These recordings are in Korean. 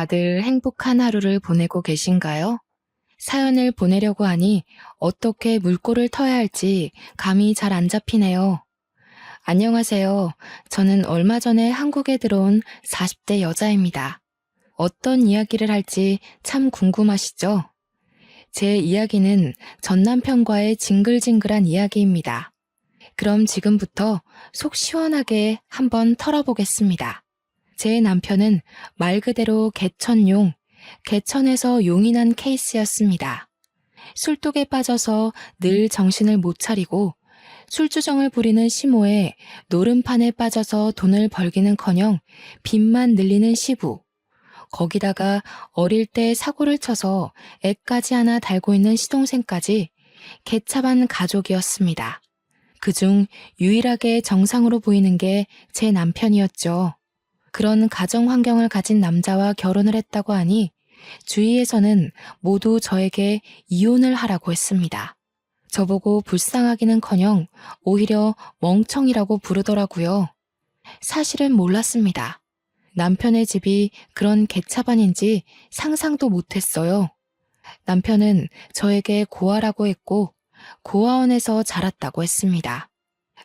다들 행복한 하루를 보내고 계신가요? 사연을 보내려고 하니 어떻게 물꼬를 터야 할지 감이 잘 안 잡히네요. 안녕하세요. 저는 얼마 전에 한국에 들어온 40대 여자입니다. 어떤 이야기를 할지 참 궁금하시죠? 제 이야기는 전 남편과의 징글징글한 이야기입니다. 그럼 지금부터 속 시원하게 한번 털어보겠습니다. 제 남편은 말 그대로 개천용, 개천에서 용이 난 케이스였습니다. 술독에 빠져서 늘 정신을 못 차리고 술주정을 부리는 시모에 노름판에 빠져서 돈을 벌기는커녕 빚만 늘리는 시부, 거기다가 어릴 때 사고를 쳐서 애까지 하나 달고 있는 시동생까지 개차반 가족이었습니다. 그중 유일하게 정상으로 보이는 게 제 남편이었죠. 그런 가정 환경을 가진 남자와 결혼을 했다고 하니 주위에서는 모두 저에게 이혼을 하라고 했습니다. 저보고 불쌍하기는커녕 오히려 멍청이라고 부르더라고요. 사실은 몰랐습니다. 남편의 집이 그런 개차반인지 상상도 못했어요. 남편은 저에게 고아라고 했고 고아원에서 자랐다고 했습니다.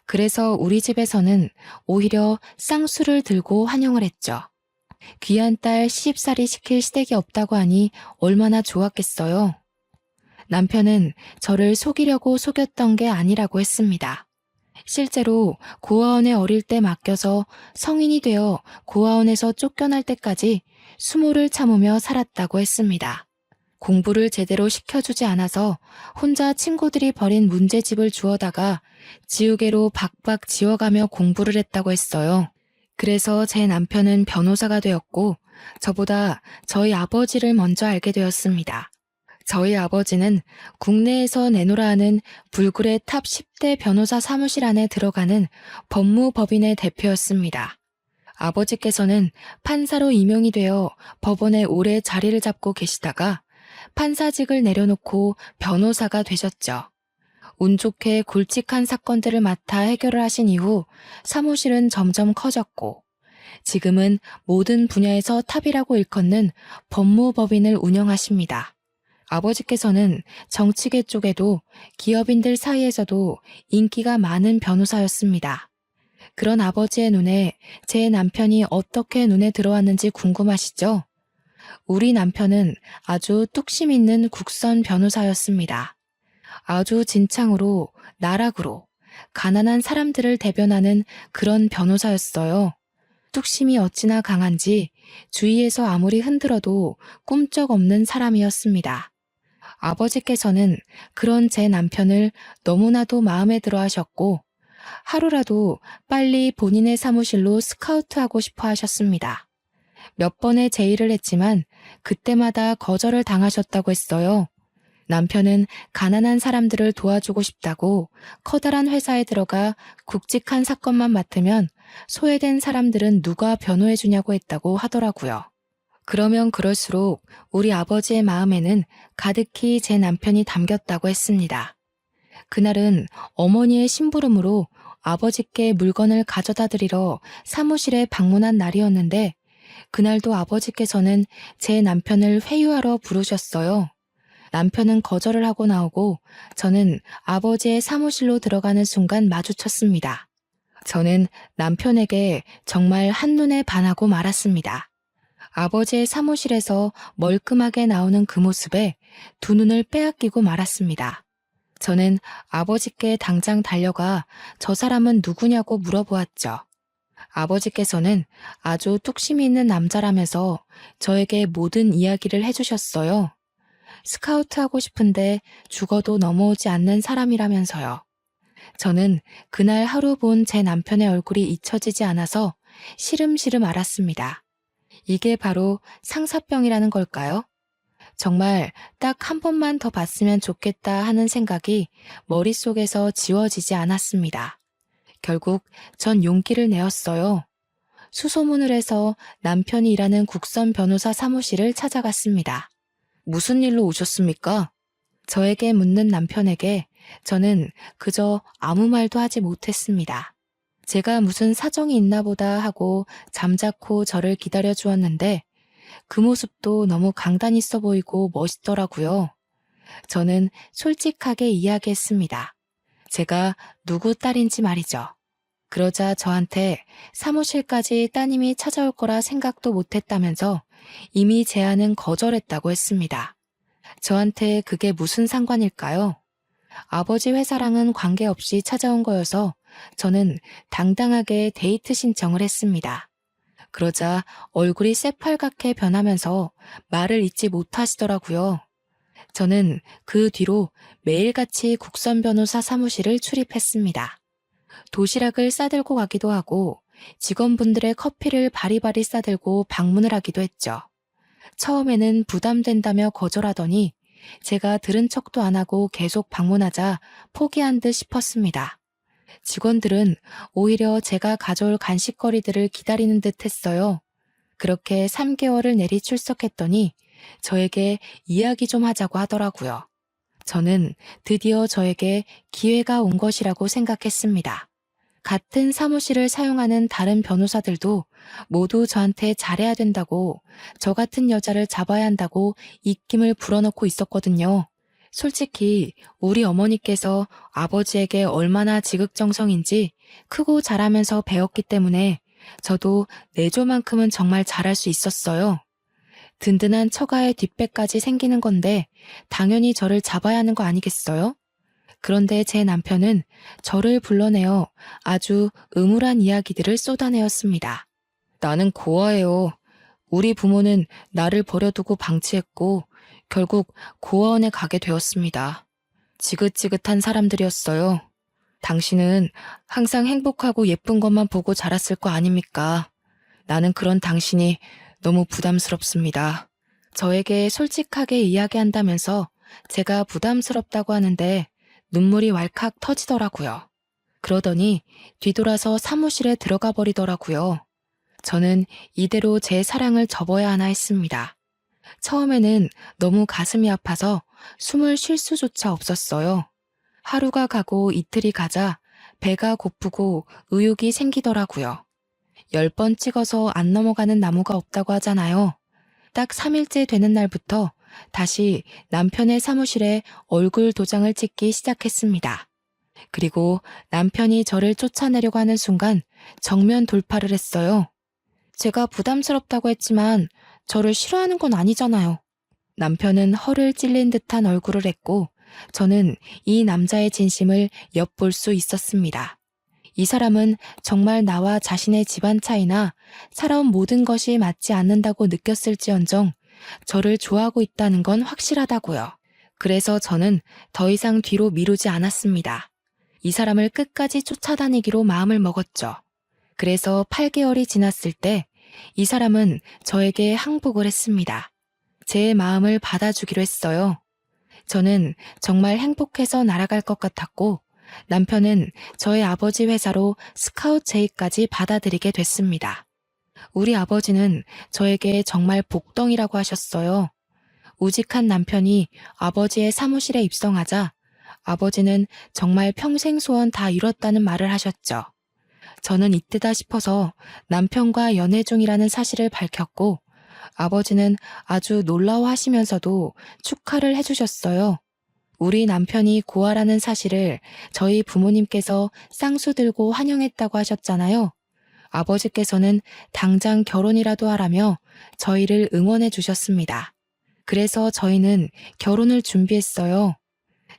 그래서 우리 집에서는 오히려 쌍수를 들고 환영을 했죠. 귀한 딸 시집살이 시킬 시댁이 없다고 하니 얼마나 좋았겠어요. 남편은 저를 속이려고 속였던 게 아니라고 했습니다. 실제로 고아원에 어릴 때 맡겨서 성인이 되어 고아원에서 쫓겨날 때까지 수모를 참으며 살았다고 했습니다. 공부를 제대로 시켜주지 않아서 혼자 친구들이 버린 문제집을 주워다가 지우개로 박박 지워가며 공부를 했다고 했어요. 그래서 제 남편은 변호사가 되었고 저보다 저희 아버지를 먼저 알게 되었습니다. 저희 아버지는 국내에서 내노라 하는 불굴의 탑 10대 변호사 사무실 안에 들어가는 법무법인의 대표였습니다. 아버지께서는 판사로 임용이 되어 법원에 오래 자리를 잡고 계시다가 판사직을 내려놓고 변호사가 되셨죠. 운 좋게 굵직한 사건들을 맡아 해결을 하신 이후 사무실은 점점 커졌고 지금은 모든 분야에서 탑이라고 일컫는 법무법인을 운영하십니다. 아버지께서는 정치계 쪽에도 기업인들 사이에서도 인기가 많은 변호사였습니다. 그런 아버지의 눈에 제 남편이 어떻게 눈에 들어왔는지 궁금하시죠? 우리 남편은 아주 뚝심 있는 국선 변호사였습니다. 아주 진창으로, 나락으로, 가난한 사람들을 대변하는 그런 변호사였어요. 뚝심이 어찌나 강한지 주위에서 아무리 흔들어도 꿈쩍없는 사람이었습니다. 아버지께서는 그런 제 남편을 너무나도 마음에 들어 하셨고 하루라도 빨리 본인의 사무실로 스카우트하고 싶어 하셨습니다. 몇 번의 제의를 했지만 그때마다 거절을 당하셨다고 했어요. 남편은 가난한 사람들을 도와주고 싶다고 커다란 회사에 들어가 굵직한 사건만 맡으면 소외된 사람들은 누가 변호해주냐고 했다고 하더라고요. 그러면 그럴수록 우리 아버지의 마음에는 가득히 제 남편이 담겼다고 했습니다. 그날은 어머니의 심부름으로 아버지께 물건을 가져다 드리러 사무실에 방문한 날이었는데 그날도 아버지께서는 제 남편을 회유하러 부르셨어요. 남편은 거절을 하고 나오고 저는 아버지의 사무실로 들어가는 순간 마주쳤습니다. 저는 남편에게 정말 한눈에 반하고 말았습니다. 아버지의 사무실에서 멀끔하게 나오는 그 모습에 두 눈을 빼앗기고 말았습니다. 저는 아버지께 당장 달려가 저 사람은 누구냐고 물어보았죠. 아버지께서는 아주 뚝심이 있는 남자라면서 저에게 모든 이야기를 해주셨어요. 스카우트하고 싶은데 죽어도 넘어오지 않는 사람이라면서요. 저는 그날 하루 본 제 남편의 얼굴이 잊혀지지 않아서 시름시름 앓았습니다. 이게 바로 상사병이라는 걸까요? 정말 딱 한 번만 더 봤으면 좋겠다 하는 생각이 머릿속에서 지워지지 않았습니다. 결국 전 용기를 내었어요. 수소문을 해서 남편이 일하는 국선 변호사 사무실을 찾아갔습니다. 무슨 일로 오셨습니까? 저에게 묻는 남편에게 저는 그저 아무 말도 하지 못했습니다. 제가 무슨 사정이 있나 보다 하고 잠자코 저를 기다려 주었는데 그 모습도 너무 강단 있어 보이고 멋있더라고요. 저는 솔직하게 이야기했습니다. 제가 누구 딸인지 말이죠. 그러자 저한테 사무실까지 따님이 찾아올 거라 생각도 못했다면서 이미 제안은 거절했다고 했습니다. 저한테 그게 무슨 상관일까요? 아버지 회사랑은 관계없이 찾아온 거여서 저는 당당하게 데이트 신청을 했습니다. 그러자 얼굴이 새빨갛게 변하면서 말을 잇지 못하시더라고요. 저는 그 뒤로 매일같이 국선 변호사 사무실을 출입했습니다. 도시락을 싸들고 가기도 하고 직원분들의 커피를 바리바리 싸들고 방문을 하기도 했죠. 처음에는 부담된다며 거절하더니 제가 들은 척도 안 하고 계속 방문하자 포기한 듯 싶었습니다. 직원들은 오히려 제가 가져올 간식거리들을 기다리는 듯 했어요. 그렇게 3개월을 내리 출석했더니 저에게 이야기 좀 하자고 하더라고요. 저는 드디어 저에게 기회가 온 것이라고 생각했습니다. 같은 사무실을 사용하는 다른 변호사들도 모두 저한테 잘해야 된다고, 저 같은 여자를 잡아야 한다고 입김을 불어넣고 있었거든요. 솔직히 우리 어머니께서 아버지에게 얼마나 지극정성인지 크고 잘하면서 배웠기 때문에 저도 내조만큼은 정말 잘할 수 있었어요. 든든한 처가의 뒷배까지 생기는 건데 당연히 저를 잡아야 하는 거 아니겠어요? 그런데 제 남편은 저를 불러내어 아주 음울한 이야기들을 쏟아내었습니다. 나는 고아예요. 우리 부모는 나를 버려두고 방치했고 결국 고아원에 가게 되었습니다. 지긋지긋한 사람들이었어요. 당신은 항상 행복하고 예쁜 것만 보고 자랐을 거 아닙니까? 나는 그런 당신이 너무 부담스럽습니다. 저에게 솔직하게 이야기한다면서 제가 부담스럽다고 하는데 눈물이 왈칵 터지더라고요. 그러더니 뒤돌아서 사무실에 들어가 버리더라고요. 저는 이대로 제 사랑을 접어야 하나 했습니다. 처음에는 너무 가슴이 아파서 숨을 쉴 수조차 없었어요. 하루가 가고 이틀이 가자 배가 고프고 의욕이 생기더라고요. 10번 찍어서 안 넘어가는 나무가 없다고 하잖아요. 딱 3일째 되는 날부터 다시 남편의 사무실에 얼굴 도장을 찍기 시작했습니다. 그리고 남편이 저를 쫓아내려고 하는 순간 정면 돌파를 했어요. 제가 부담스럽다고 했지만 저를 싫어하는 건 아니잖아요. 남편은 허를 찔린 듯한 얼굴을 했고 저는 이 남자의 진심을 엿볼 수 있었습니다. 이 사람은 정말 나와 자신의 집안 차이나 살아온 모든 것이 맞지 않는다고 느꼈을지언정 저를 좋아하고 있다는 건 확실하다고요. 그래서 저는 더 이상 뒤로 미루지 않았습니다. 이 사람을 끝까지 쫓아다니기로 마음을 먹었죠. 그래서 8개월이 지났을 때 이 사람은 저에게 항복을 했습니다. 제 마음을 받아주기로 했어요. 저는 정말 행복해서 날아갈 것 같았고 남편은 저의 아버지 회사로 스카웃 제의까지 받아들이게 됐습니다. 우리 아버지는 저에게 정말 복덩이라고 하셨어요. 우직한 남편이 아버지의 사무실에 입성하자 아버지는 정말 평생 소원 다 이뤘다는 말을 하셨죠. 저는 이때다 싶어서 남편과 연애 중이라는 사실을 밝혔고 아버지는 아주 놀라워하시면서도 축하를 해주셨어요. 우리 남편이 고아라는 사실을 저희 부모님께서 쌍수 들고 환영했다고 하셨잖아요. 아버지께서는 당장 결혼이라도 하라며 저희를 응원해 주셨습니다. 그래서 저희는 결혼을 준비했어요.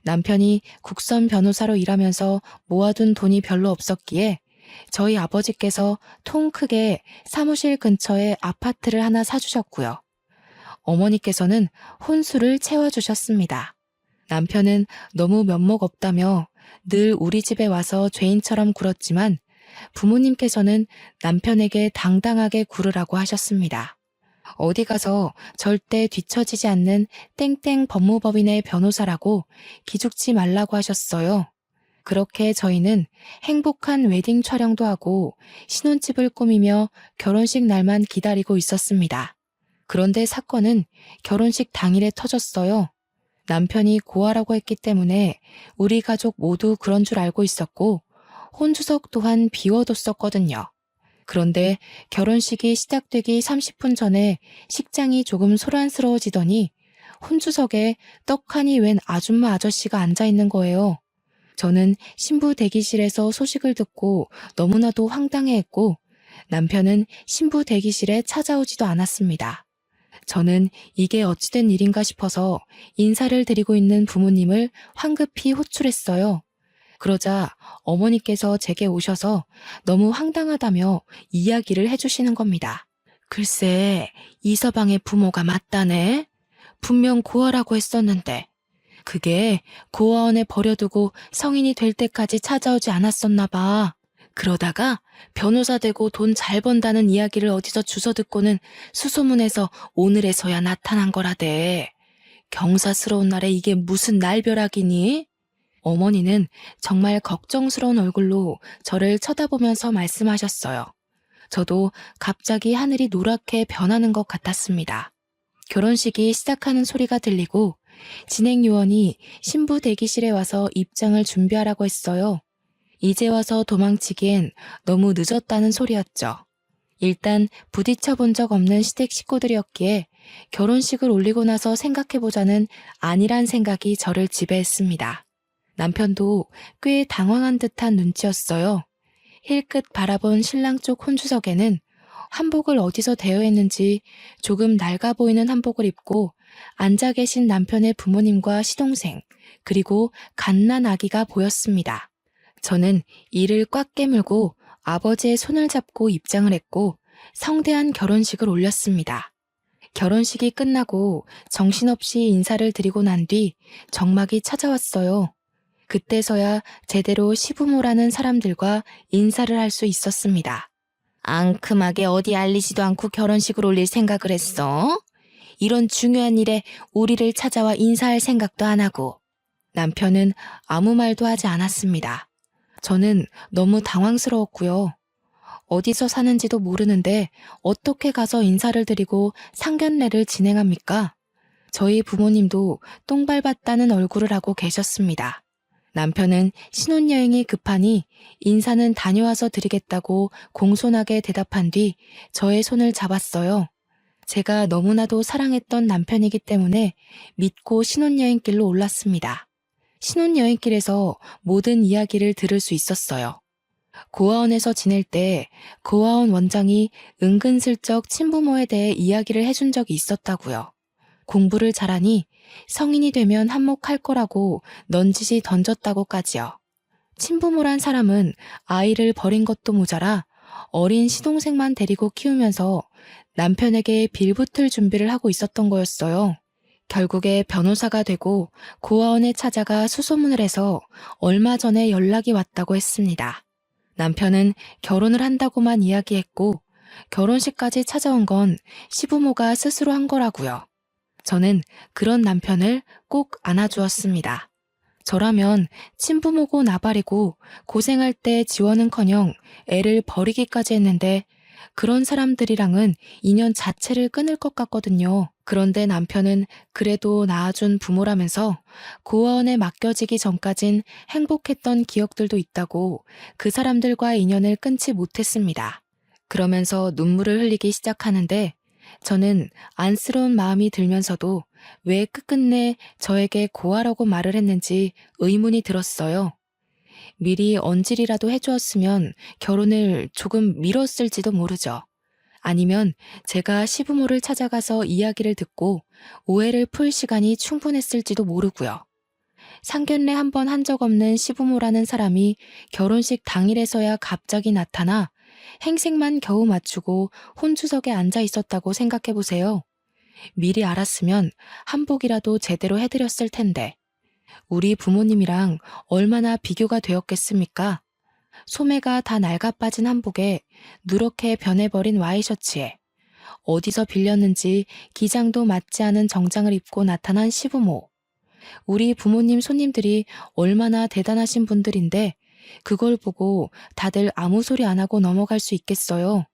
남편이 국선 변호사로 일하면서 모아둔 돈이 별로 없었기에 저희 아버지께서 통 크게 사무실 근처에 아파트를 하나 사주셨고요. 어머니께서는 혼수를 채워주셨습니다. 남편은 너무 면목 없다며 늘 우리 집에 와서 죄인처럼 굴었지만 부모님께서는 남편에게 당당하게 굴으라고 하셨습니다. 어디 가서 절대 뒤처지지 않는 땡땡 법무법인의 변호사라고 기죽지 말라고 하셨어요. 그렇게 저희는 행복한 웨딩 촬영도 하고 신혼집을 꾸미며 결혼식 날만 기다리고 있었습니다. 그런데 사건은 결혼식 당일에 터졌어요. 남편이 고아라고 했기 때문에 우리 가족 모두 그런 줄 알고 있었고 혼주석 또한 비워뒀었거든요. 그런데 결혼식이 시작되기 30분 전에 식장이 조금 소란스러워지더니 혼주석에 떡하니 웬 아줌마 아저씨가 앉아있는 거예요. 저는 신부 대기실에서 소식을 듣고 너무나도 황당해했고 남편은 신부 대기실에 찾아오지도 않았습니다. 저는 이게 어찌된 일인가 싶어서 인사를 드리고 있는 부모님을 황급히 호출했어요. 그러자 어머니께서 제게 오셔서 너무 황당하다며 이야기를 해주시는 겁니다. 글쎄, 이서방의 부모가 맞다네. 분명 고아라고 했었는데 그게 고아원에 버려두고 성인이 될 때까지 찾아오지 않았었나 봐. 그러다가 변호사 되고 돈 잘 번다는 이야기를 어디서 주워 듣고는 수소문해서 오늘에서야 나타난 거라대. 경사스러운 날에 이게 무슨 날벼락이니? 어머니는 정말 걱정스러운 얼굴로 저를 쳐다보면서 말씀하셨어요. 저도 갑자기 하늘이 노랗게 변하는 것 같았습니다. 결혼식이 시작하는 소리가 들리고 진행 요원이 신부 대기실에 와서 입장을 준비하라고 했어요. 이제 와서 도망치기엔 너무 늦었다는 소리였죠. 일단 부딪혀 본 적 없는 시댁 식구들이었기에 결혼식을 올리고 나서 생각해보자는 안일한 생각이 저를 지배했습니다. 남편도 꽤 당황한 듯한 눈치였어요. 힐끗 바라본 신랑 쪽 혼주석에는 한복을 어디서 대여했는지 조금 낡아 보이는 한복을 입고 앉아 계신 남편의 부모님과 시동생, 그리고 갓난 아기가 보였습니다. 저는 이를 꽉 깨물고 아버지의 손을 잡고 입장을 했고 성대한 결혼식을 올렸습니다. 결혼식이 끝나고 정신없이 인사를 드리고 난 뒤 정막이 찾아왔어요. 그때서야 제대로 시부모라는 사람들과 인사를 할 수 있었습니다. 앙큼하게 어디 알리지도 않고 결혼식을 올릴 생각을 했어? 이런 중요한 일에 우리를 찾아와 인사할 생각도 안 하고. 남편은 아무 말도 하지 않았습니다. 저는 너무 당황스러웠고요. 어디서 사는지도 모르는데 어떻게 가서 인사를 드리고 상견례를 진행합니까? 저희 부모님도 똥 밟았다는 얼굴을 하고 계셨습니다. 남편은 신혼여행이 급하니 인사는 다녀와서 드리겠다고 공손하게 대답한 뒤 저의 손을 잡았어요. 제가 너무나도 사랑했던 남편이기 때문에 믿고 신혼여행길로 올랐습니다. 신혼여행길에서 모든 이야기를 들을 수 있었어요. 고아원에서 지낼 때 고아원 원장이 은근슬쩍 친부모에 대해 이야기를 해준 적이 있었다고요. 공부를 잘하니 성인이 되면 한몫할 거라고 넌지시 던졌다고까지요. 친부모란 사람은 아이를 버린 것도 모자라 어린 시동생만 데리고 키우면서 남편에게 빌붙을 준비를 하고 있었던 거였어요. 결국에 변호사가 되고 고아원에 찾아가 수소문을 해서 얼마 전에 연락이 왔다고 했습니다. 남편은 결혼을 한다고만 이야기했고 결혼식까지 찾아온 건 시부모가 스스로 한 거라고요. 저는 그런 남편을 꼭 안아주었습니다. 저라면 친부모고 나발이고 고생할 때 지원은커녕 애를 버리기까지 했는데 그런 사람들이랑은 인연 자체를 끊을 것 같거든요. 그런데 남편은 그래도 낳아준 부모라면서 고아원에 맡겨지기 전까진 행복했던 기억들도 있다고 그 사람들과 인연을 끊지 못했습니다. 그러면서 눈물을 흘리기 시작하는데 저는 안쓰러운 마음이 들면서도 왜 끝끝내 저에게 고아라고 말을 했는지 의문이 들었어요. 미리 언질이라도 해주었으면 결혼을 조금 미뤘을지도 모르죠. 아니면 제가 시부모를 찾아가서 이야기를 듣고 오해를 풀 시간이 충분했을지도 모르고요. 상견례 한 번 한 적 없는 시부모라는 사람이 결혼식 당일에서야 갑자기 나타나 행색만 겨우 맞추고 혼주석에 앉아 있었다고 생각해보세요. 미리 알았으면 한복이라도 제대로 해드렸을 텐데 우리 부모님이랑 얼마나 비교가 되었겠습니까? 소매가 다 낡아 빠진 한복에 누렇게 변해버린 와이셔츠에 어디서 빌렸는지 기장도 맞지 않은 정장을 입고 나타난 시부모. 우리 부모님 손님들이 얼마나 대단하신 분들인데 그걸 보고 다들 아무 소리 안 하고 넘어갈 수 있겠어요.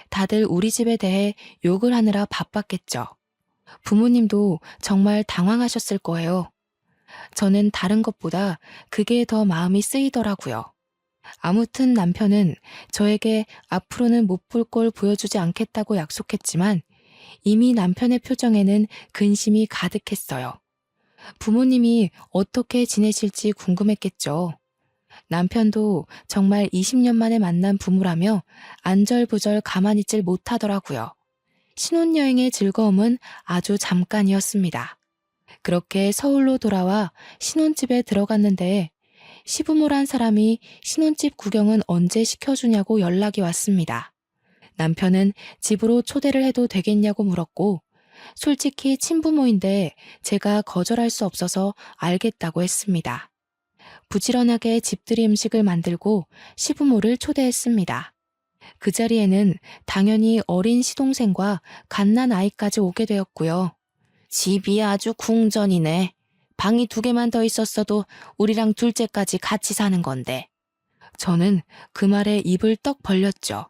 다들 우리 집에 대해 욕을 하느라 바빴겠죠. 부모님도 정말 당황하셨을 거예요. 저는 다른 것보다 그게 더 마음이 쓰이더라고요. 아무튼 남편은 저에게 앞으로는 못 볼 걸 보여주지 않겠다고 약속했지만 이미 남편의 표정에는 근심이 가득했어요. 부모님이 어떻게 지내실지 궁금했겠죠. 남편도 정말 20년 만에 만난 부부라며 안절부절 가만히 있질 못하더라고요. 신혼여행의 즐거움은 아주 잠깐이었습니다. 그렇게 서울로 돌아와 신혼집에 들어갔는데 시부모란 사람이 신혼집 구경은 언제 시켜주냐고 연락이 왔습니다. 남편은 집으로 초대를 해도 되겠냐고 물었고 솔직히 친부모인데 제가 거절할 수 없어서 알겠다고 했습니다. 부지런하게 집들이 음식을 만들고 시부모를 초대했습니다. 그 자리에는 당연히 어린 시동생과 갓난 아이까지 오게 되었고요. 집이 아주 궁전이네. 방이 2개만 더 있었어도 우리랑 둘째까지 같이 사는 건데. 저는 그 말에 입을 떡 벌렸죠.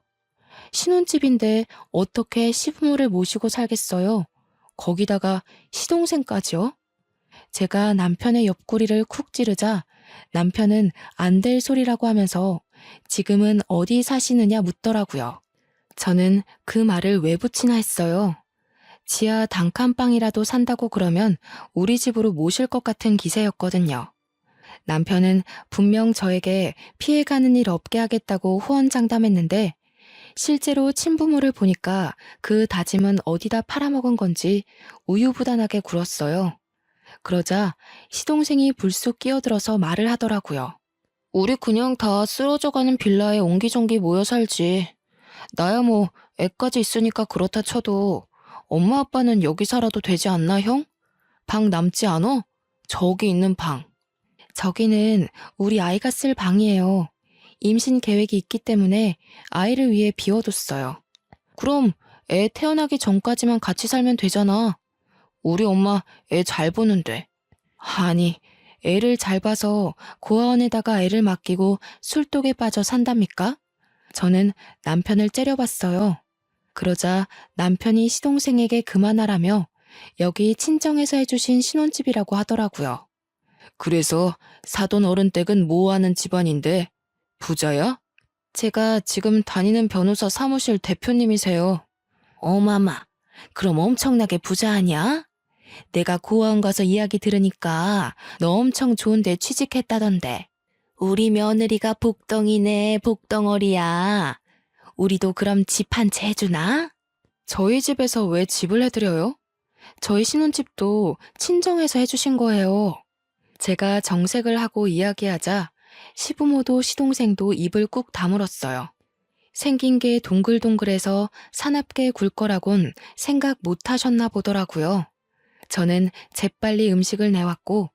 신혼집인데 어떻게 시부모를 모시고 살겠어요? 거기다가 시동생까지요? 제가 남편의 옆구리를 쿡 찌르자 남편은 안 될 소리라고 하면서 지금은 어디 사시느냐 묻더라고요. 저는 그 말을 왜 붙이나 했어요. 지하 단칸방이라도 산다고 그러면 우리 집으로 모실 것 같은 기세였거든요. 남편은 분명 저에게 피해가는 일 없게 하겠다고 호언장담했는데 실제로 친부모를 보니까 그 다짐은 어디다 팔아먹은 건지 우유부단하게 굴었어요. 그러자 시동생이 불쑥 끼어들어서 말을 하더라고요. 우리 그냥 다 쓰러져가는 빌라에 옹기종기 모여 살지. 나야 뭐 애까지 있으니까 그렇다 쳐도 엄마 아빠는 여기 살아도 되지 않나 형? 방 남지 않어? 저기 있는 방. 저기는 우리 아이가 쓸 방이에요. 임신 계획이 있기 때문에 아이를 위해 비워뒀어요. 그럼 애 태어나기 전까지만 같이 살면 되잖아. 우리 엄마 애 잘 보는데. 아니, 애를 잘 봐서 고아원에다가 애를 맡기고 술독에 빠져 산답니까? 저는 남편을 째려봤어요. 그러자 남편이 시동생에게 그만하라며 여기 친정에서 해주신 신혼집이라고 하더라고요. 그래서 사돈 어른 댁은 뭐하는 집안인데 부자야? 제가 지금 다니는 변호사 사무실 대표님이세요. 어마마, 그럼 엄청나게 부자 아니야? 내가 고아원 가서 이야기 들으니까 너 엄청 좋은데 취직했다던데. 우리 며느리가 복덩이네, 복덩어리야. 우리도 그럼 집 한 채 해주나? 저희 집에서 왜 집을 해드려요? 저희 신혼집도 친정에서 해주신 거예요. 제가 정색을 하고 이야기하자 시부모도 시동생도 입을 꾹 다물었어요. 생긴 게 동글동글해서 사납게 굴 거라곤 생각 못 하셨나 보더라고요. 저는 재빨리 음식을 내왔고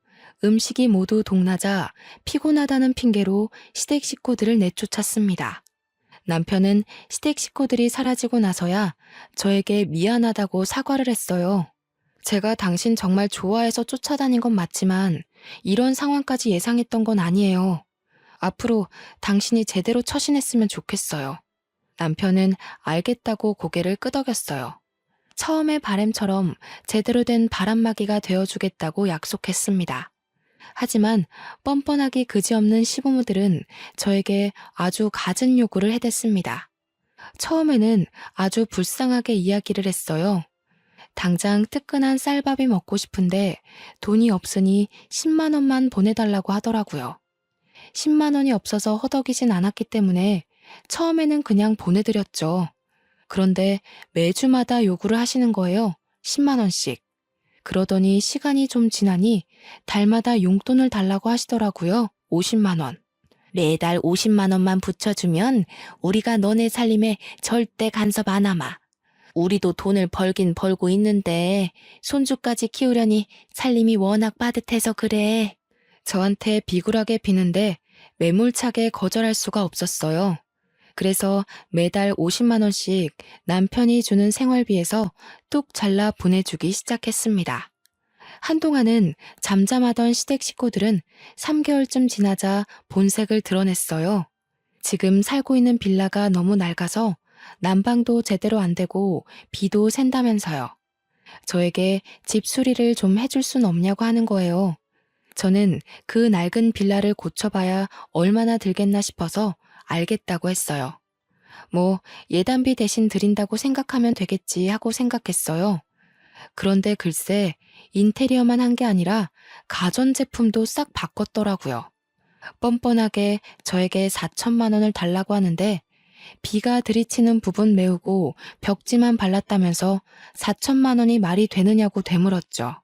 음식이 모두 동나자 피곤하다는 핑계로 시댁 식구들을 내쫓았습니다. 남편은 시댁 식구들이 사라지고 나서야 저에게 미안하다고 사과를 했어요. 제가 당신 정말 좋아해서 쫓아다닌 건 맞지만 이런 상황까지 예상했던 건 아니에요. 앞으로 당신이 제대로 처신했으면 좋겠어요. 남편은 알겠다고 고개를 끄덕였어요. 처음의 바램처럼 제대로 된 바람막이가 되어주겠다고 약속했습니다. 하지만 뻔뻔하기 그지없는 시부모들은 저에게 아주 갖은 요구를 해댔습니다. 처음에는 아주 불쌍하게 이야기를 했어요. 당장 뜨끈한 쌀밥이 먹고 싶은데 돈이 없으니 10만 원만 보내달라고 하더라고요. 10만 원이 없어서 허덕이진 않았기 때문에 처음에는 그냥 보내드렸죠. 그런데 매주마다 요구를 하시는 거예요. 10만 원씩. 그러더니 시간이 좀 지나니 달마다 용돈을 달라고 하시더라고요. 50만 원. 매달 50만 원만 붙여주면 우리가 너네 살림에 절대 간섭 안 하마. 우리도 돈을 벌긴 벌고 있는데 손주까지 키우려니 살림이 워낙 빠듯해서 그래. 저한테 비굴하게 비는데 매몰차게 거절할 수가 없었어요. 그래서 매달 50만 원씩 남편이 주는 생활비에서 뚝 잘라 보내주기 시작했습니다. 한동안은 잠잠하던 시댁 식구들은 3개월쯤 지나자 본색을 드러냈어요. 지금 살고 있는 빌라가 너무 낡아서 난방도 제대로 안 되고 비도 샌다면서요. 저에게 집 수리를 좀 해줄 순 없냐고 하는 거예요. 저는 그 낡은 빌라를 고쳐봐야 얼마나 들겠나 싶어서 알겠다고 했어요. 뭐 예단비 대신 드린다고 생각하면 되겠지 하고 생각했어요. 그런데 글쎄 인테리어만 한 게 아니라 가전제품도 싹 바꿨더라고요. 뻔뻔하게 저에게 4천만 원을 달라고 하는데 비가 들이치는 부분 메우고 벽지만 발랐다면서 4천만 원이 말이 되느냐고 되물었죠.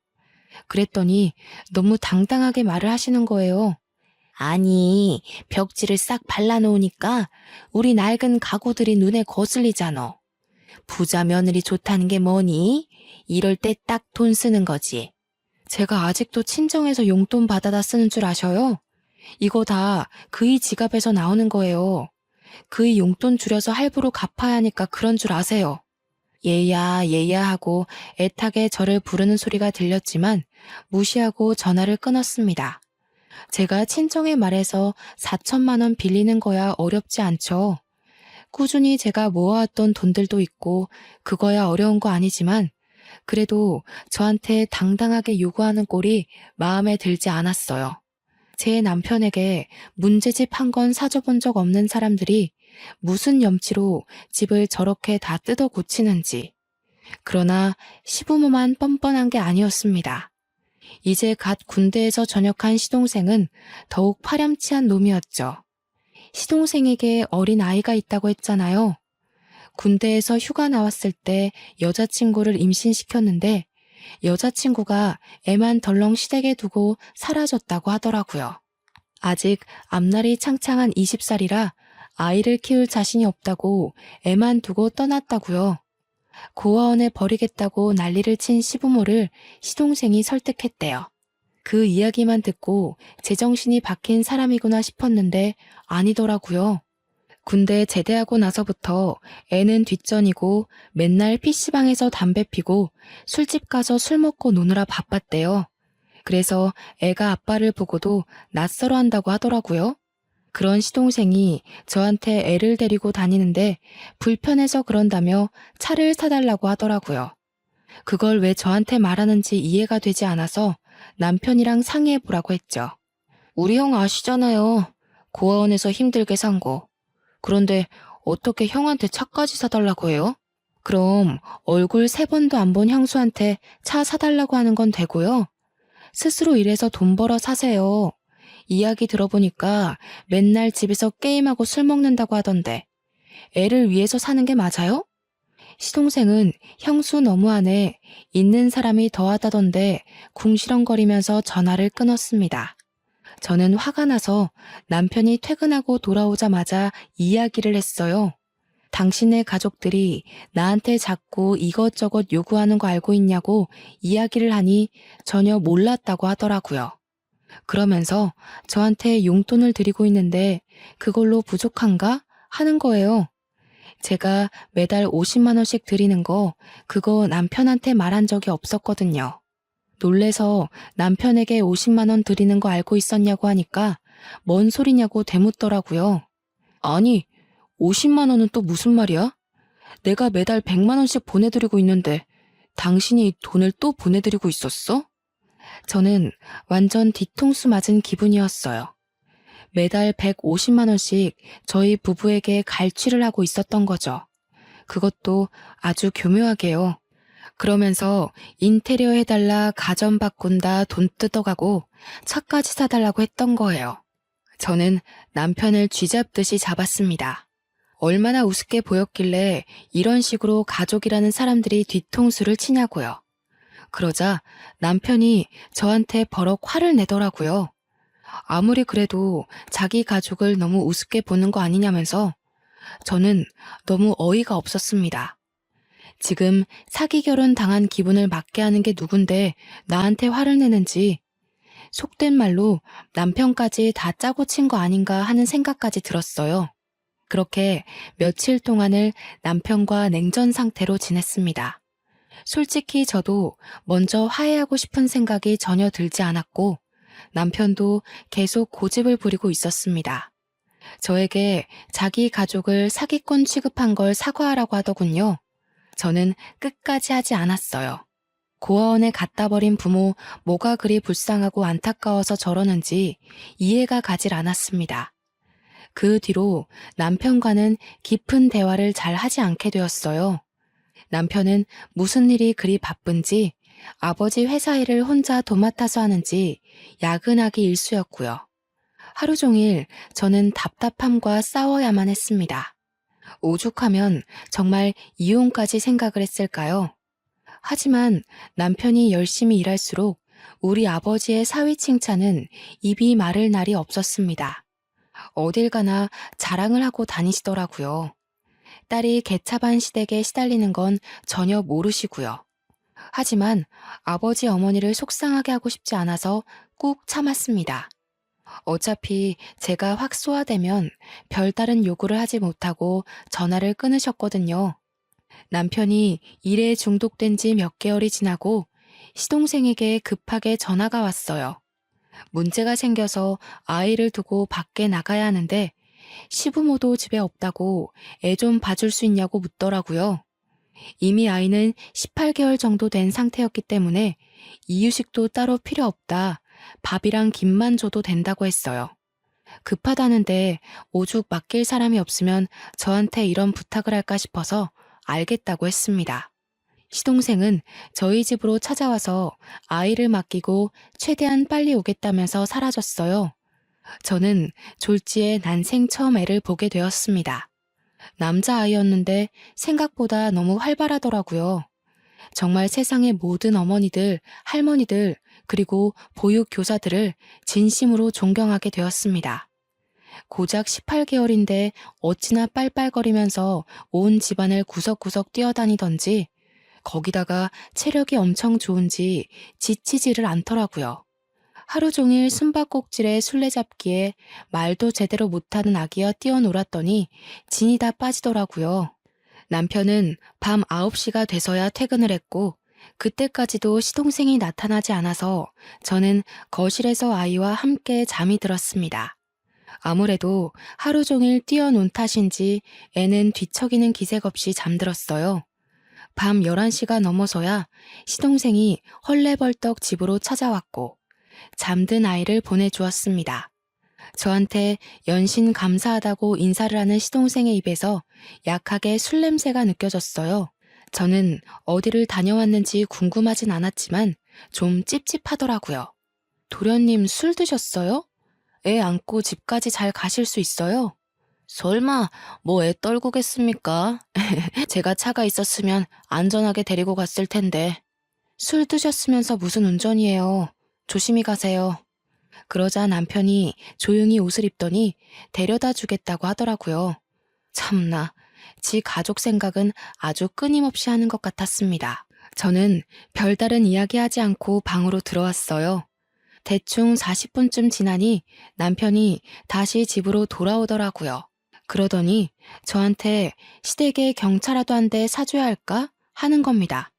그랬더니 너무 당당하게 말을 하시는 거예요. 아니, 벽지를 싹 발라놓으니까 우리 낡은 가구들이 눈에 거슬리잖아. 부자 며느리 좋다는 게 뭐니? 이럴 때 딱 돈 쓰는 거지. 제가 아직도 친정에서 용돈 받아다 쓰는 줄 아셔요? 이거 다 그이 지갑에서 나오는 거예요. 그이 용돈 줄여서 할부로 갚아야 하니까 그런 줄 아세요. 얘야, 얘야 하고 애타게 저를 부르는 소리가 들렸지만 무시하고 전화를 끊었습니다. 제가 친정에 말해서 4천만 원 빌리는 거야 어렵지 않죠. 꾸준히 제가 모아왔던 돈들도 있고 그거야 어려운 거 아니지만 그래도 저한테 당당하게 요구하는 꼴이 마음에 들지 않았어요. 제 남편에게 문제집 한 건 사줘본 적 없는 사람들이 무슨 염치로 집을 저렇게 다 뜯어 고치는지. 그러나 시부모만 뻔뻔한 게 아니었습니다. 이제 갓 군대에서 전역한 시동생은 더욱 파렴치한 놈이었죠. 시동생에게 어린 아이가 있다고 했잖아요. 군대에서 휴가 나왔을 때 여자친구를 임신시켰는데 여자친구가 애만 덜렁 시댁에 두고 사라졌다고 하더라고요. 아직 앞날이 창창한 20살이라 아이를 키울 자신이 없다고 애만 두고 떠났다고요. 고아원에 버리겠다고 난리를 친 시부모를 시동생이 설득했대요. 그 이야기만 듣고 제정신이 박힌 사람이구나 싶었는데 아니더라고요. 군대 제대하고 나서부터 애는 뒷전이고 맨날 PC방에서 담배 피고 술집 가서 술 먹고 노느라 바빴대요. 그래서 애가 아빠를 보고도 낯설어 한다고 하더라고요. 그런 시동생이 저한테 애를 데리고 다니는데 불편해서 그런다며 차를 사달라고 하더라고요. 그걸 왜 저한테 말하는지 이해가 되지 않아서 남편이랑 상의해보라고 했죠. 우리 형 아시잖아요. 고아원에서 힘들게 산 거. 그런데 어떻게 형한테 차까지 사달라고 해요? 그럼 얼굴 3번도 안 본 형수한테 차 사달라고 하는 건 되고요. 스스로 일해서 돈 벌어 사세요. 이야기 들어보니까 맨날 집에서 게임하고 술 먹는다고 하던데 애를 위해서 사는 게 맞아요? 시동생은 형수 너무하네, 있는 사람이 더하다던데 궁시렁거리면서 전화를 끊었습니다. 저는 화가 나서 남편이 퇴근하고 돌아오자마자 이야기를 했어요. 당신의 가족들이 나한테 자꾸 이것저것 요구하는 거 알고 있냐고 이야기를 하니 전혀 몰랐다고 하더라고요. 그러면서 저한테 용돈을 드리고 있는데 그걸로 부족한가? 하는 거예요. 제가 매달 50만 원씩 드리는 거 그거 남편한테 말한 적이 없었거든요. 놀래서 남편에게 50만 원 드리는 거 알고 있었냐고 하니까 뭔 소리냐고 되묻더라고요. 아니, 50만 원은 또 무슨 말이야? 내가 매달 100만 원씩 보내드리고 있는데 당신이 돈을 또 보내드리고 있었어? 저는 완전 뒤통수 맞은 기분이었어요. 매달 150만 원씩 저희 부부에게 갈취를 하고 있었던 거죠. 그것도 아주 교묘하게요. 그러면서 인테리어 해달라, 가전 바꾼다, 돈 뜯어가고 차까지 사달라고 했던 거예요. 저는 남편을 쥐잡듯이 잡았습니다. 얼마나 우습게 보였길래 이런 식으로 가족이라는 사람들이 뒤통수를 치냐고요. 그러자 남편이 저한테 버럭 화를 내더라고요. 아무리 그래도 자기 가족을 너무 우습게 보는 거 아니냐면서 저는 너무 어이가 없었습니다. 지금 사기 결혼 당한 기분을 맞게 하는 게 누군데 나한테 화를 내는지 속된 말로 남편까지 다 짜고 친 거 아닌가 하는 생각까지 들었어요. 그렇게 며칠 동안을 남편과 냉전 상태로 지냈습니다. 솔직히 저도 먼저 화해하고 싶은 생각이 전혀 들지 않았고 남편도 계속 고집을 부리고 있었습니다. 저에게 자기 가족을 사기꾼 취급한 걸 사과하라고 하더군요. 저는 끝까지 하지 않았어요. 고아원에 갖다 버린 부모 뭐가 그리 불쌍하고 안타까워서 저러는지 이해가 가질 않았습니다. 그 뒤로 남편과는 깊은 대화를 잘 하지 않게 되었어요. 남편은 무슨 일이 그리 바쁜지 아버지 회사 일을 혼자 도맡아서 하는지 야근하기 일쑤였고요. 하루 종일 저는 답답함과 싸워야만 했습니다. 오죽하면 정말 이혼까지 생각을 했을까요? 하지만 남편이 열심히 일할수록 우리 아버지의 사위 칭찬은 입이 마를 날이 없었습니다. 어딜 가나 자랑을 하고 다니시더라고요. 딸이 개차반 시댁에 시달리는 건 전혀 모르시고요. 하지만 아버지 어머니를 속상하게 하고 싶지 않아서 꾹 참았습니다. 어차피 제가 확 쏘아대면 별다른 요구를 하지 못하고 전화를 끊으셨거든요. 남편이 일에 중독된 지 몇 개월이 지나고 시동생에게 급하게 전화가 왔어요. 문제가 생겨서 아이를 두고 밖에 나가야 하는데 시부모도 집에 없다고 애 좀 봐줄 수 있냐고 묻더라고요. 이미 아이는 18개월 정도 된 상태였기 때문에 이유식도 따로 필요 없다. 밥이랑 김만 줘도 된다고 했어요. 급하다는데 오죽 맡길 사람이 없으면 저한테 이런 부탁을 할까 싶어서 알겠다고 했습니다. 시동생은 저희 집으로 찾아와서 아이를 맡기고 최대한 빨리 오겠다면서 사라졌어요. 저는 졸지에 난생 처음 애를 보게 되었습니다. 남자아이였는데 생각보다 너무 활발하더라고요. 정말 세상의 모든 어머니들, 할머니들, 그리고 보육교사들을 진심으로 존경하게 되었습니다. 고작 18개월인데 어찌나 빨빨거리면서 온 집안을 구석구석 뛰어다니던지 거기다가 체력이 엄청 좋은지 지치지를 않더라고요. 하루 종일 숨바꼭질에 술래잡기에 말도 제대로 못하는 아기와 뛰어놀았더니 진이 다 빠지더라고요. 남편은 밤 9시가 돼서야 퇴근을 했고 그때까지도 시동생이 나타나지 않아서 저는 거실에서 아이와 함께 잠이 들었습니다. 아무래도 하루 종일 뛰어논 탓인지 애는 뒤척이는 기색 없이 잠들었어요. 밤 11시가 넘어서야 시동생이 헐레벌떡 집으로 찾아왔고 잠든 아이를 보내주었습니다. 저한테 연신 감사하다고 인사를 하는 시동생의 입에서 약하게 술 냄새가 느껴졌어요. 저는 어디를 다녀왔는지 궁금하진 않았지만 좀 찝찝하더라고요. 도련님 술 드셨어요? 애 안고 집까지 잘 가실 수 있어요? 설마 뭐 애 떨구겠습니까? 제가 차가 있었으면 안전하게 데리고 갔을 텐데. 술 드셨으면서 무슨 운전이에요. 조심히 가세요. 그러자 남편이 조용히 옷을 입더니 데려다 주겠다고 하더라고요. 참나, 지 가족 생각은 아주 끊임없이 하는 것 같았습니다. 저는 별다른 이야기하지 않고 방으로 들어왔어요. 대충 40분쯤 지나니 남편이 다시 집으로 돌아오더라고요. 그러더니 저한테 시댁에 경차라도 한 대 사줘야 할까 하는 겁니다.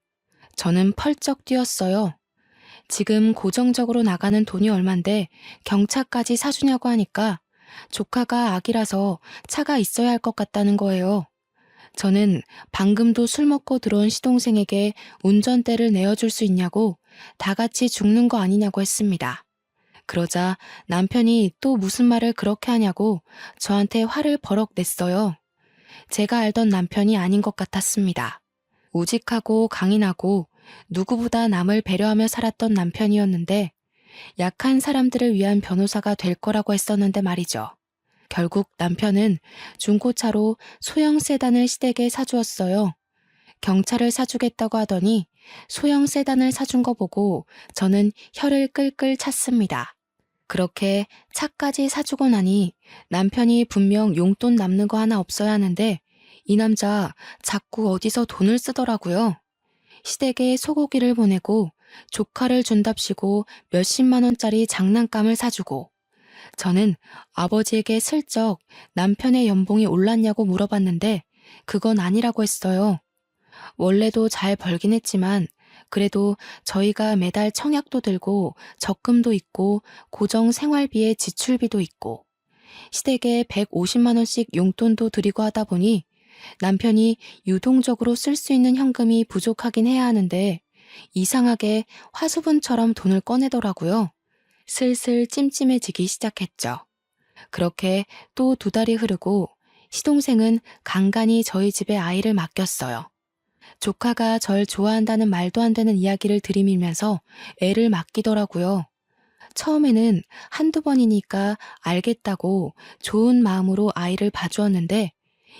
저는 펄쩍 뛰었어요. 지금 고정적으로 나가는 돈이 얼만데 경차까지 사주냐고 하니까 조카가 아기라서 차가 있어야 할 것 같다는 거예요. 저는 방금도 술 먹고 들어온 시동생에게 운전대를 내어줄 수 있냐고 다 같이 죽는 거 아니냐고 했습니다. 그러자 남편이 또 무슨 말을 그렇게 하냐고 저한테 화를 버럭 냈어요. 제가 알던 남편이 아닌 것 같았습니다. 우직하고 강인하고 누구보다 남을 배려하며 살았던 남편이었는데 약한 사람들을 위한 변호사가 될 거라고 했었는데 말이죠. 결국 남편은 중고차로 소형 세단을 시댁에 사주었어요. 경차를 사주겠다고 하더니 소형 세단을 사준 거 보고 저는 혀를 끌끌 찼습니다. 그렇게 차까지 사주고 나니 남편이 분명 용돈 남는 거 하나 없어야 하는데 이 남자 자꾸 어디서 돈을 쓰더라고요. 시댁에 소고기를 보내고 조카를 준답시고 몇십만 원짜리 장난감을 사주고 저는 아버지에게 슬쩍 남편의 연봉이 올랐냐고 물어봤는데 그건 아니라고 했어요. 원래도 잘 벌긴 했지만 그래도 저희가 매달 청약도 들고 적금도 있고 고정 생활비에 지출비도 있고 시댁에 150만 원씩 용돈도 드리고 하다 보니 남편이 유동적으로 쓸 수 있는 현금이 부족하긴 해야 하는데 이상하게 화수분처럼 돈을 꺼내더라고요. 슬슬 찜찜해지기 시작했죠. 그렇게 또 2달이 흐르고 시동생은 간간히 저희 집에 아이를 맡겼어요. 조카가 절 좋아한다는 말도 안 되는 이야기를 들이밀면서 애를 맡기더라고요. 처음에는 한두 번이니까 알겠다고 좋은 마음으로 아이를 봐주었는데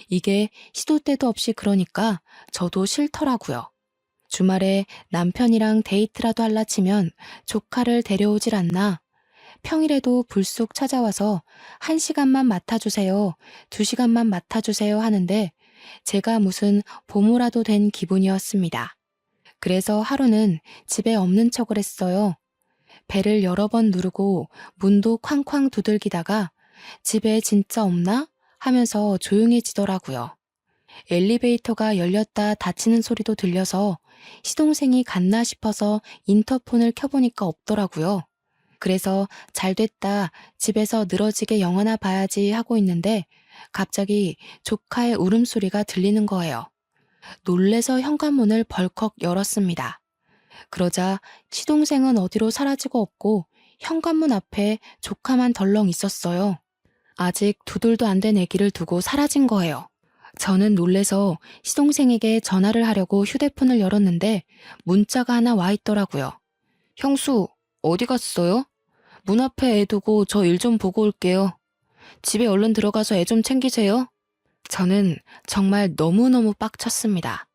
이게 시도 때도 없이 그러니까 저도 싫더라고요. 주말에 남편이랑 데이트라도 할라 치면 조카를 데려오질 않나. 평일에도 불쑥 찾아와서 1시간만 맡아주세요, 2시간만 맡아주세요 하는데 제가 무슨 보모라도 된 기분이었습니다. 그래서 하루는 집에 없는 척을 했어요. 배를 여러 번 누르고 문도 쾅쾅 두들기다가 집에 진짜 없나? 하면서 조용해지더라고요. 엘리베이터가 열렸다 닫히는 소리도 들려서 시동생이 갔나 싶어서 인터폰을 켜보니까 없더라고요. 그래서 잘됐다, 집에서 늘어지게 영화나 봐야지 하고 있는데 갑자기 조카의 울음소리가 들리는 거예요. 놀래서 현관문을 벌컥 열었습니다. 그러자 시동생은 어디로 사라지고 없고 현관문 앞에 조카만 덜렁 있었어요. 아직 2돌도 안 된 아기를 두고 사라진 거예요. 저는 놀래서 시동생에게 전화를 하려고 휴대폰을 열었는데 문자가 하나 와 있더라고요. 형수, 어디 갔어요? 문 앞에 애 두고 저 일 좀 보고 올게요. 집에 얼른 들어가서 애 좀 챙기세요. 저는 정말 너무너무 빡쳤습니다.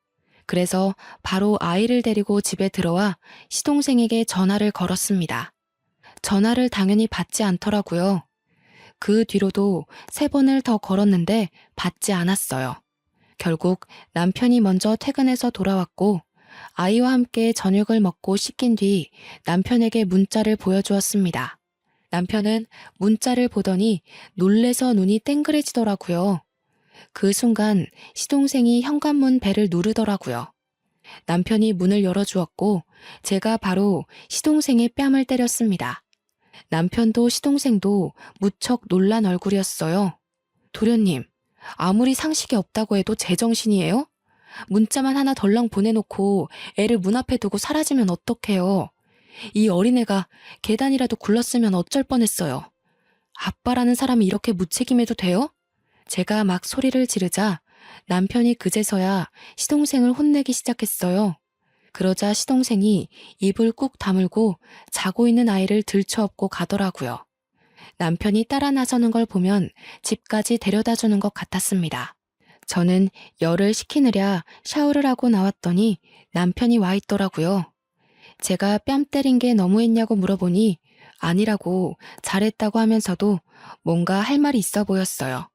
그래서 바로 아이를 데리고 집에 들어와 시동생에게 전화를 걸었습니다. 전화를 당연히 받지 않더라고요. 그 뒤로도 3번을 더 걸었는데 받지 않았어요. 결국 남편이 먼저 퇴근해서 돌아왔고 아이와 함께 저녁을 먹고 씻긴 뒤 남편에게 문자를 보여주었습니다. 남편은 문자를 보더니 놀래서 눈이 땡그레지더라고요. 그 순간 시동생이 현관문 벨을 누르더라고요. 남편이 문을 열어주었고 제가 바로 시동생의 뺨을 때렸습니다. 남편도 시동생도 무척 놀란 얼굴이었어요. 도련님, 아무리 상식이 없다고 해도 제정신이에요? 문자만 하나 덜렁 보내놓고 애를 문 앞에 두고 사라지면 어떡해요? 이 어린애가 계단이라도 굴렀으면 어쩔 뻔했어요. 아빠라는 사람이 이렇게 무책임해도 돼요? 제가 막 소리를 지르자 남편이 그제서야 시동생을 혼내기 시작했어요. 그러자 시동생이 입을 꾹 다물고 자고 있는 아이를 들쳐업고 가더라고요. 남편이 따라 나서는 걸 보면 집까지 데려다 주는 것 같았습니다. 저는 열을 식히느랴 샤워를 하고 나왔더니 남편이 와 있더라고요. 제가 뺨 때린 게 너무했냐고 물어보니 아니라고 잘했다고 하면서도 뭔가 할 말이 있어 보였어요.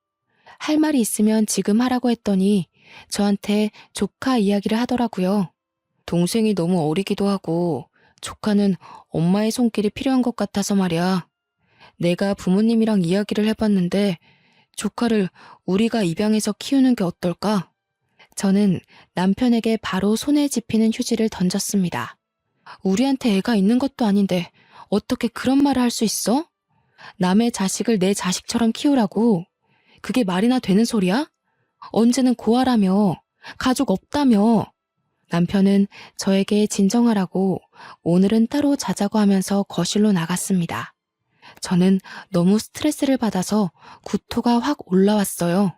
할 말이 있으면 지금 하라고 했더니 저한테 조카 이야기를 하더라고요. 동생이 너무 어리기도 하고 조카는 엄마의 손길이 필요한 것 같아서 말이야. 내가 부모님이랑 이야기를 해봤는데 조카를 우리가 입양해서 키우는 게 어떨까? 저는 남편에게 바로 손에 집히는 휴지를 던졌습니다. 우리한테 애가 있는 것도 아닌데 어떻게 그런 말을 할 수 있어? 남의 자식을 내 자식처럼 키우라고? 그게 말이나 되는 소리야? 언제는 고아라며, 가족 없다며. 남편은 저에게 진정하라고 오늘은 따로 자자고 하면서 거실로 나갔습니다. 저는 너무 스트레스를 받아서 구토가 확 올라왔어요.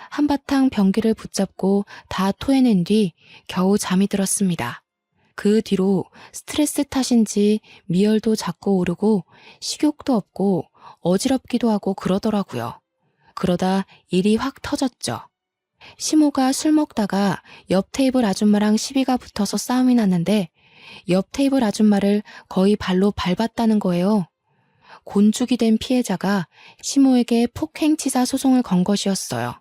한바탕 변기를 붙잡고 다 토해낸 뒤 겨우 잠이 들었습니다. 그 뒤로 스트레스 탓인지 미열도 자꾸 오르고 식욕도 없고 어지럽기도 하고 그러더라고요. 그러다 일이 확 터졌죠. 시모가 술 먹다가 옆 테이블 아줌마랑 시비가 붙어서 싸움이 났는데 옆 테이블 아줌마를 거의 발로 밟았다는 거예요. 곤죽이 된 피해자가 시모에게 폭행치사 소송을 건 것이었어요.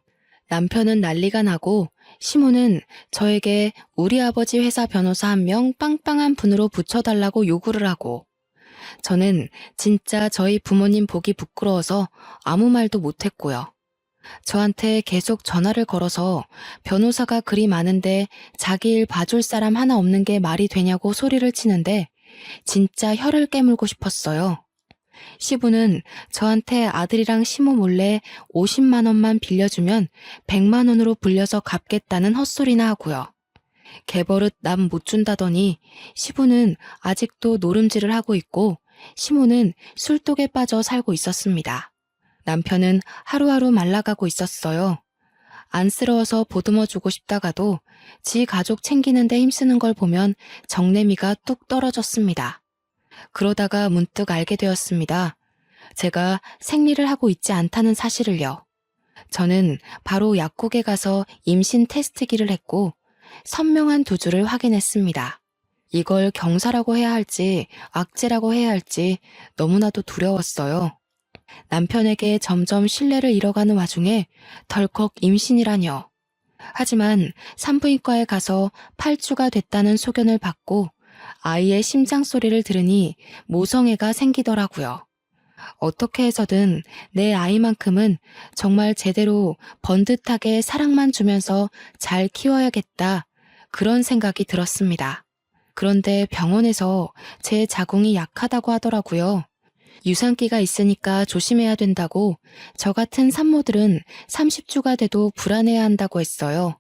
남편은 난리가 나고 시모는 저에게 우리 아버지 회사 변호사 1명 빵빵한 분으로 붙여달라고 요구를 하고 저는 진짜 저희 부모님 보기 부끄러워서 아무 말도 못했고요. 저한테 계속 전화를 걸어서 변호사가 그리 많은데 자기 일 봐줄 사람 하나 없는 게 말이 되냐고 소리를 치는데 진짜 혀를 깨물고 싶었어요. 시부는 저한테 아들이랑 시모 몰래 50만 원만 빌려주면 100만 원으로 불려서 갚겠다는 헛소리나 하고요. 개버릇 남 못 준다더니 시부는 아직도 노름질을 하고 있고 시모는 술독에 빠져 살고 있었습니다. 남편은 하루하루 말라가고 있었어요. 안쓰러워서 보듬어주고 싶다가도 지 가족 챙기는데 힘쓰는 걸 보면 정내미가 뚝 떨어졌습니다. 그러다가 문득 알게 되었습니다. 제가 생리를 하고 있지 않다는 사실을요. 저는 바로 약국에 가서 임신 테스트기를 했고 선명한 두 줄을 확인했습니다. 이걸 경사라고 해야 할지 악재라고 해야 할지 너무나도 두려웠어요. 남편에게 점점 신뢰를 잃어가는 와중에 덜컥 임신이라뇨. 하지만 산부인과에 가서 8주가 됐다는 소견을 받고 아이의 심장 소리를 들으니 모성애가 생기더라고요. 어떻게 해서든 내 아이만큼은 정말 제대로 번듯하게 사랑만 주면서 잘 키워야겠다. 그런 생각이 들었습니다. 그런데 병원에서 제 자궁이 약하다고 하더라고요. 유산기가 있으니까 조심해야 된다고 저 같은 산모들은 30주가 돼도 불안해야 한다고 했어요.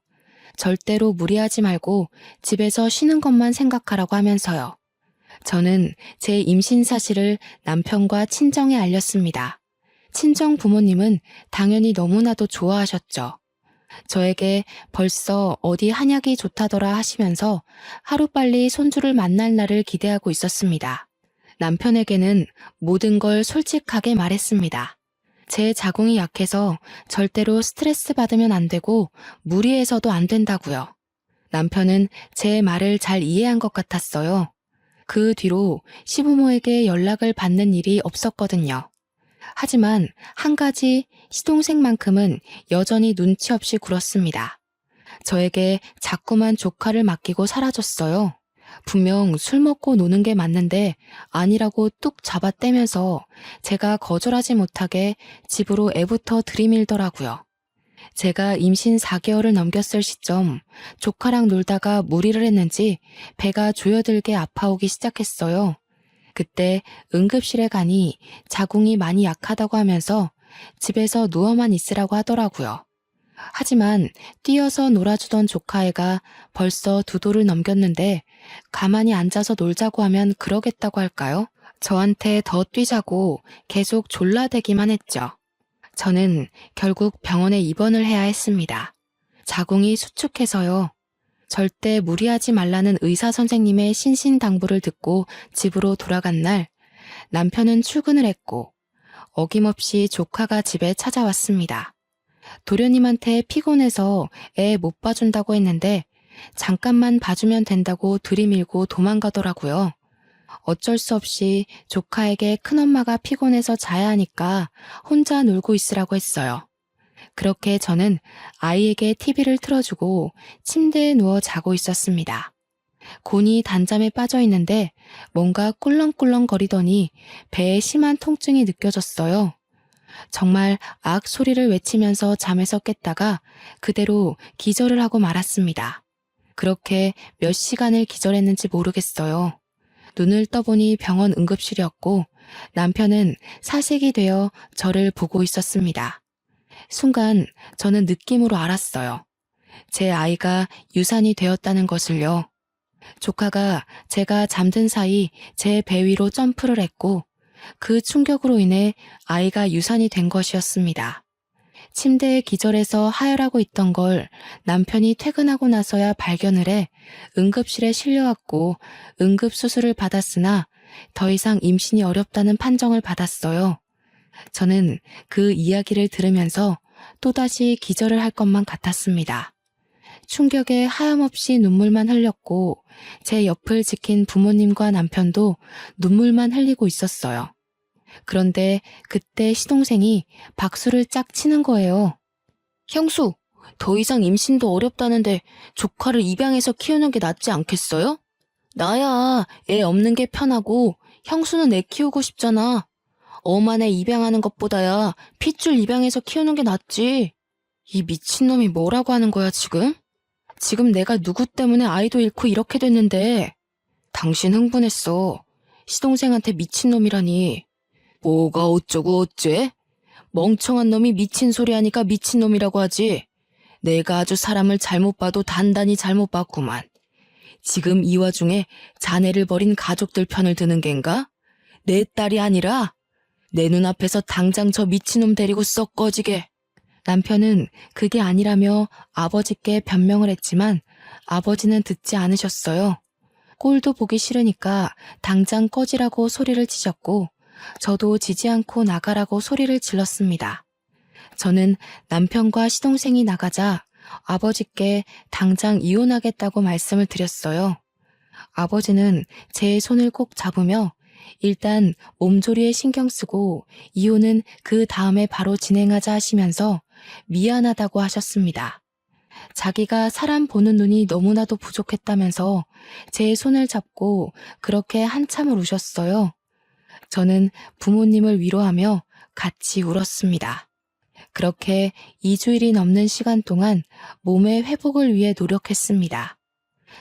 절대로 무리하지 말고 집에서 쉬는 것만 생각하라고 하면서요. 저는 제 임신 사실을 남편과 친정에 알렸습니다. 친정 부모님은 당연히 너무나도 좋아하셨죠. 저에게 벌써 어디 한약이 좋다더라 하시면서 하루빨리 손주를 만날 날을 기대하고 있었습니다. 남편에게는 모든 걸 솔직하게 말했습니다. 제 자궁이 약해서 절대로 스트레스 받으면 안 되고 무리해서도 안 된다고요. 남편은 제 말을 잘 이해한 것 같았어요. 그 뒤로 시부모에게 연락을 받는 일이 없었거든요. 하지만 한 가지 시동생만큼은 여전히 눈치 없이 굴었습니다. 저에게 자꾸만 조카를 맡기고 사라졌어요. 분명 술 먹고 노는 게 맞는데 아니라고 뚝 잡아떼면서 제가 거절하지 못하게 집으로 애부터 들이밀더라고요. 제가 임신 4개월을 넘겼을 시점 조카랑 놀다가 무리를 했는지 배가 조여들게 아파오기 시작했어요. 그때 응급실에 가니 자궁이 많이 약하다고 하면서 집에서 누워만 있으라고 하더라고요. 하지만 뛰어서 놀아주던 조카애가 벌써 2돌을 넘겼는데 가만히 앉아서 놀자고 하면 그러겠다고 할까요? 저한테 더 뛰자고 계속 졸라대기만 했죠. 저는 결국 병원에 입원을 해야 했습니다. 자궁이 수축해서요. 절대 무리하지 말라는 의사 선생님의 신신당부를 듣고 집으로 돌아간 날 남편은 출근을 했고 어김없이 조카가 집에 찾아왔습니다. 도련님한테 피곤해서 애 못 봐준다고 했는데 잠깐만 봐주면 된다고 들이밀고 도망가더라고요. 어쩔 수 없이 조카에게 큰엄마가 피곤해서 자야 하니까 혼자 놀고 있으라고 했어요. 그렇게 저는 아이에게 TV를 틀어주고 침대에 누워 자고 있었습니다. 곤히 단잠에 빠져 있는데 뭔가 꿀렁꿀렁 거리더니 배에 심한 통증이 느껴졌어요. 정말 악 소리를 외치면서 잠에서 깼다가 그대로 기절을 하고 말았습니다. 그렇게 몇 시간을 기절했는지 모르겠어요. 눈을 떠보니 병원 응급실이었고 남편은 사색이 되어 저를 보고 있었습니다. 순간 저는 느낌으로 알았어요. 제 아이가 유산이 되었다는 것을요. 조카가 제가 잠든 사이 제 배 위로 점프를 했고 그 충격으로 인해 아이가 유산이 된 것이었습니다. 침대에 기절해서 하혈하고 있던 걸 남편이 퇴근하고 나서야 발견을 해 응급실에 실려왔고 응급수술을 받았으나 더 이상 임신이 어렵다는 판정을 받았어요. 저는 그 이야기를 들으면서 또다시 기절을 할 것만 같았습니다. 충격에 하염없이 눈물만 흘렸고 제 옆을 지킨 부모님과 남편도 눈물만 흘리고 있었어요. 그런데 그때 시동생이 박수를 짝 치는 거예요. 형수, 더 이상 임신도 어렵다는데 조카를 입양해서 키우는 게 낫지 않겠어요? 나야 애 없는 게 편하고 형수는 애 키우고 싶잖아. 엄한 애 입양하는 것보다야 핏줄 입양해서 키우는 게 낫지. 이 미친놈이 뭐라고 하는 거야 지금? 지금 내가 누구 때문에 아이도 잃고 이렇게 됐는데. 당신 흥분했어. 시동생한테 미친놈이라니. 뭐가 어쩌고 어째? 멍청한 놈이 미친 소리 하니까 미친놈이라고 하지. 내가 아주 사람을 잘못 봐도 단단히 잘못 봤구만. 지금 이 와중에 자네를 버린 가족들 편을 드는 겐가? 내 딸이 아니라 내 눈앞에서 당장 저 미친놈 데리고 썩 꺼지게. 남편은 그게 아니라며 아버지께 변명을 했지만 아버지는 듣지 않으셨어요. 꼴도 보기 싫으니까 당장 꺼지라고 소리를 치셨고 저도 지지 않고 나가라고 소리를 질렀습니다. 저는 남편과 시동생이 나가자 아버지께 당장 이혼하겠다고 말씀을 드렸어요. 아버지는 제 손을 꼭 잡으며 일단 몸조리에 신경 쓰고 이혼은 그 다음에 바로 진행하자 하시면서 미안하다고 하셨습니다. 자기가 사람 보는 눈이 너무나도 부족했다면서 제 손을 잡고 그렇게 한참을 우셨어요. 저는 부모님을 위로하며 같이 울었습니다. 그렇게 2주일이 넘는 시간 동안 몸의 회복을 위해 노력했습니다.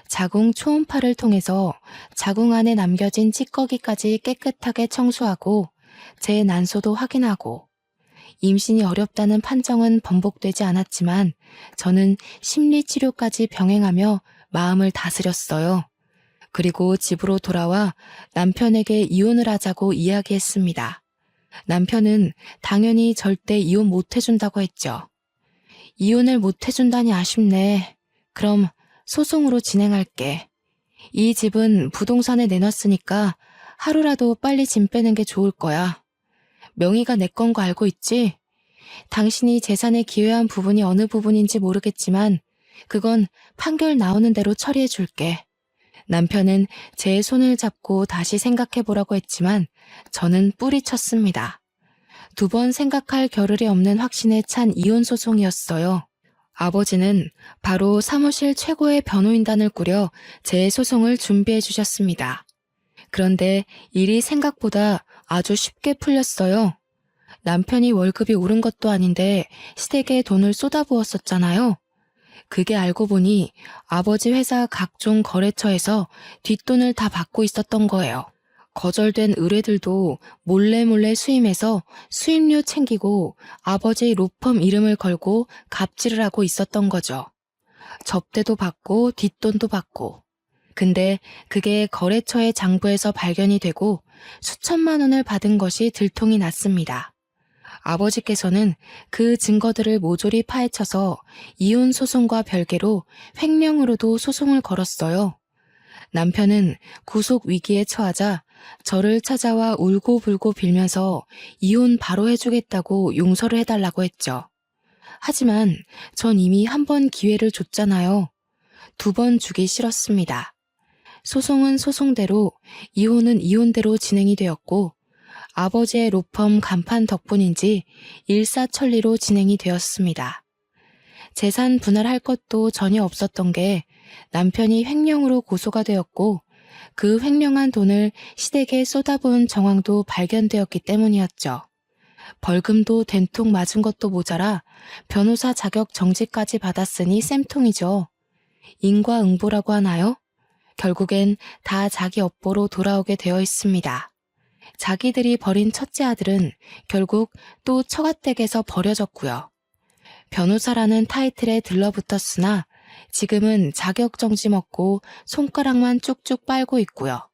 자궁 초음파를 통해서 자궁 안에 남겨진 찌꺼기까지 깨끗하게 청소하고 제 난소도 확인하고 임신이 어렵다는 판정은 번복되지 않았지만 저는 심리치료까지 병행하며 마음을 다스렸어요. 그리고 집으로 돌아와 남편에게 이혼을 하자고 이야기했습니다. 남편은 당연히 절대 이혼 못 해준다고 했죠. 이혼을 못 해준다니 아쉽네. 그럼 소송으로 진행할게. 이 집은 부동산에 내놨으니까 하루라도 빨리 짐 빼는 게 좋을 거야. 명의가 내 건 거 알고 있지? 당신이 재산에 기여한 부분이 어느 부분인지 모르겠지만 그건 판결 나오는 대로 처리해 줄게. 남편은 제 손을 잡고 다시 생각해 보라고 했지만 저는 뿌리쳤습니다. 2번 생각할 겨를이 없는 확신에 찬 이혼 소송이었어요. 아버지는 바로 사무실 최고의 변호인단을 꾸려 제 소송을 준비해 주셨습니다. 그런데 일이 생각보다 아주 쉽게 풀렸어요. 남편이 월급이 오른 것도 아닌데 시댁에 돈을 쏟아부었었잖아요. 그게 알고 보니 아버지 회사 각종 거래처에서 뒷돈을 다 받고 있었던 거예요. 거절된 의뢰들도 몰래 수임해서 수임료 챙기고 아버지 로펌 이름을 걸고 갑질을 하고 있었던 거죠. 접대도 받고 뒷돈도 받고. 근데 그게 거래처의 장부에서 발견이 되고 수천만 원을 받은 것이 들통이 났습니다. 아버지께서는 그 증거들을 모조리 파헤쳐서 이혼 소송과 별개로 횡령으로도 소송을 걸었어요. 남편은 구속 위기에 처하자 저를 찾아와 울고불고 빌면서 이혼 바로 해주겠다고 용서를 해달라고 했죠. 하지만 전 이미 1번 기회를 줬잖아요. 2번 주기 싫었습니다. 소송은 소송대로, 이혼은 이혼대로 진행이 되었고 아버지의 로펌 간판 덕분인지 일사천리로 진행이 되었습니다. 재산 분할할 것도 전혀 없었던 게 남편이 횡령으로 고소가 되었고 그 횡령한 돈을 시댁에 쏟아부은 정황도 발견되었기 때문이었죠. 벌금도 된통 맞은 것도 모자라 변호사 자격 정지까지 받았으니 쌤통이죠. 인과응보라고 하나요? 결국엔 다 자기 업보로 돌아오게 되어 있습니다. 자기들이 버린 첫째 아들은 결국 또 처가댁에서 버려졌고요. 변호사라는 타이틀에 들러붙었으나 지금은 자격정지 먹고 손가락만 쭉쭉 빨고 있고요.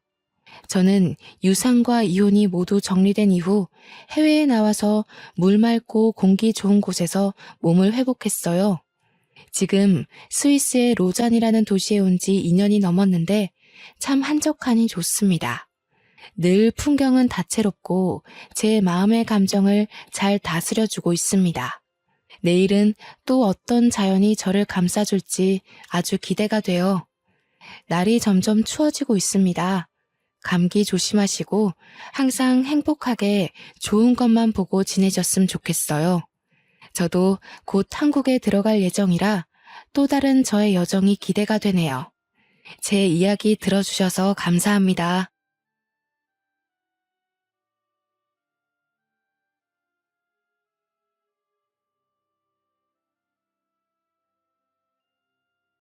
저는 유산과 이혼이 모두 정리된 이후 해외에 나와서 물 맑고 공기 좋은 곳에서 몸을 회복했어요. 지금 스위스의 로잔이라는 도시에 온 지 2년이 넘었는데 참 한적하니 좋습니다. 늘 풍경은 다채롭고 제 마음의 감정을 잘 다스려주고 있습니다. 내일은 또 어떤 자연이 저를 감싸줄지 아주 기대가 돼요. 날이 점점 추워지고 있습니다. 감기 조심하시고 항상 행복하게 좋은 것만 보고 지내셨으면 좋겠어요. 저도 곧 한국에 들어갈 예정이라 또 다른 저의 여정이 기대가 되네요. 제 이야기 들어주셔서 감사합니다.